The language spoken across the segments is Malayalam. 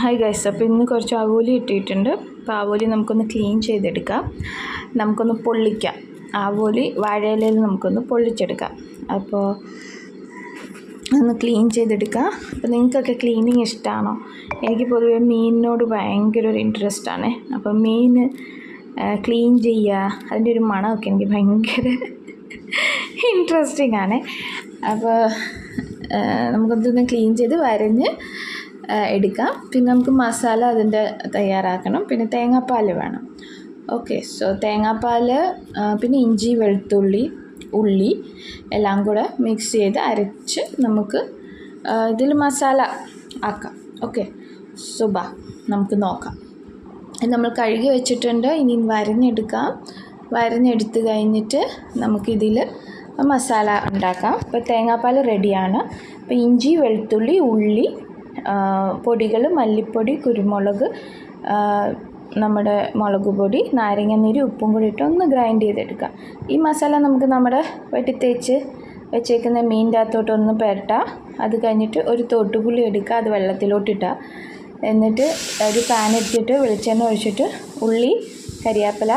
ഹായ് ഗൈസ്, അപ്പോൾ ഇന്ന് കുറച്ച് ആവോലി ഇട്ടിട്ടുണ്ട്. അപ്പോൾ ആവോലി നമുക്കൊന്ന് ക്ലീൻ ചെയ്തെടുക്കാം, നമുക്കൊന്ന് പൊള്ളിക്കാം. ആവോലി വാഴയിലയിൽ നമുക്കൊന്ന് പൊള്ളിച്ചെടുക്കാം. അപ്പോൾ ഒന്ന് ക്ലീൻ ചെയ്തെടുക്കാം. അപ്പോൾ നിങ്ങൾക്കൊക്കെ ക്ലീനിങ് ഇഷ്ടമാണോ? എനിക്ക് പൊതുവേ മീനിനോട് ഭയങ്കര ഒരു ഇൻട്രസ്റ്റാണ്. അപ്പോൾ മീൻ ക്ലീൻ ചെയ്യുക, അതിൻ്റെ ഒരു മണമൊക്കെ എനിക്ക് ഭയങ്കര ഇൻട്രസ്റ്റിംഗ് ആണ്. അപ്പോൾ നമുക്കതൊന്ന് ക്ലീൻ ചെയ്ത് വരഞ്ഞ് എടുക്കാം. പിന്നെ നമുക്ക് മസാല അതിൻ്റെ തയ്യാറാക്കണം. പിന്നെ തേങ്ങാപ്പാൽ വേണം. ഓക്കെ, സോ തേങ്ങാപ്പാൽ, പിന്നെ ഇഞ്ചി, വെളുത്തുള്ളി, ഉള്ളി എല്ലാം കൂടെ മിക്സ് ചെയ്ത് അരച്ച് നമുക്ക് ഇതിൽ മസാല ആക്കാം. ഓക്കെ, സുബ നമുക്ക് നോക്കാം. നമ്മൾ കഴുകി വെച്ചിട്ടുണ്ട്. ഇനി വരഞ്ഞെടുക്കാം. വരഞ്ഞെടുത്ത് കഴിഞ്ഞിട്ട് നമുക്കിതിൽ മസാല ഉണ്ടാക്കാം. ഇപ്പോൾ തേങ്ങാപ്പാൽ റെഡിയാണ്. അപ്പോൾ ഇഞ്ചി, വെളുത്തുള്ളി, ഉള്ളി, പൊടികൾ, മല്ലിപ്പൊടി, കുരുമുളക്, നമ്മുടെ മുളക് പൊടി, നാരങ്ങാനീര്, ഉപ്പും കൂടി ഇട്ട് ഒന്ന് ഗ്രൈൻഡ് ചെയ്തെടുക്കാം. ഈ മസാല നമുക്ക് നമ്മുടെ വെട്ടി തേച്ച് വെച്ചേക്കുന്ന മീനിൻ്റെ അകത്തോട്ടൊന്ന് പുരട്ടാം. അത് കഴിഞ്ഞിട്ട് ഒരു തോട്ടുപുളി എടുക്കുക, അത് വെള്ളത്തിലോട്ടിട്ടാൽ. എന്നിട്ട് ഒരു പാൻ എടുത്തിട്ട് വെളിച്ചെണ്ണ ഒഴിച്ചിട്ട് ഉള്ളി, കരിയാപ്പില,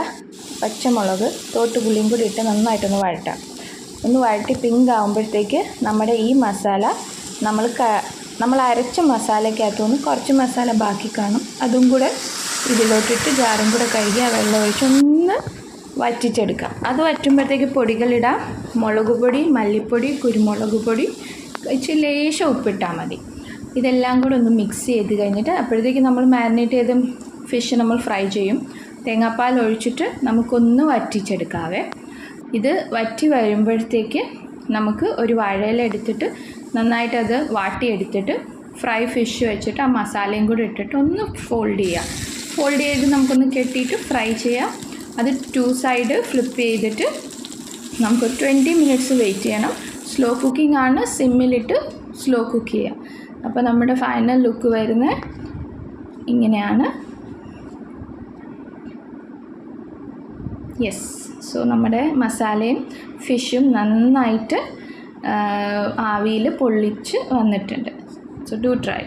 പച്ചമുളക്, തോട്ടുപുളിയും കൂടി ഇട്ട് നന്നായിട്ടൊന്ന് വഴറ്റാം. ഒന്ന് വഴറ്റി പിങ്ക് ആകുമ്പോഴത്തേക്ക് നമ്മുടെ ഈ മസാല നമ്മൾ അരച്ച മസാലയ്ക്കകത്തുനിന്ന് കുറച്ച് മസാല ബാക്കി കാണും. അതും കൂടെ ഇതിലോട്ടിട്ട് ജാറും കൂടെ കഴുകി ആ വെള്ളം ഒഴിച്ച് ഒന്ന് വറ്റിച്ചെടുക്കാം. അത് വറ്റുമ്പോഴത്തേക്ക് പൊടികളിടാം. മുളക് പൊടി, മല്ലിപ്പൊടി, കുരുമുളക് പൊടി, ഇച്ചിരി ലേശം ഉപ്പിട്ടാൽ മതി. ഇതെല്ലാം കൂടെ ഒന്ന് മിക്സ് ചെയ്ത് കഴിഞ്ഞിട്ട് അപ്പോഴത്തേക്ക് നമ്മൾ മാരിനേറ്റ് ചെയ്ത ഫിഷ് നമ്മൾ ഫ്രൈ ചെയ്യും. തേങ്ങാപ്പാൽ ഒഴിച്ചിട്ട് നമുക്കൊന്ന് വറ്റിച്ചെടുക്കാവേ. ഇത് വറ്റി വരുമ്പോഴത്തേക്ക് നമുക്ക് ഒരു വാഴയില എടുത്തിട്ട് നന്നായിട്ട് അത് വാട്ടിയെടുത്തിട്ട് ഫ്രൈ ഫിഷ് വെച്ചിട്ട് ആ മസാലയും കൂടി ഇട്ടിട്ട് ഒന്ന് ഫോൾഡ് ചെയ്യാം. ഫോൾഡ് ചെയ്ത് നമുക്കൊന്ന് കെട്ടിയിട്ട് ഫ്രൈ ചെയ്യാം. അത് 2 സൈഡ് ഫ്ലിപ്പ് ചെയ്തിട്ട് നമുക്ക് 20 മിനിറ്റ്സ് വെയിറ്റ് ചെയ്യണം. സ്ലോ കുക്കിംഗ് ആണ്, സിമ്മിലിട്ട് സ്ലോ കുക്ക് ചെയ്യാം. അപ്പോൾ നമ്മുടെ ഫൈനൽ ലുക്ക് വരുന്നത് ഇങ്ങനെയാണ്. യെസ്, സോ നമ്മുടെ മസാലയും ഫിഷും നന്നായിട്ട് ആവിയിൽ പൊള്ളിച്ച് വന്നിട്ടുണ്ട്. So do try.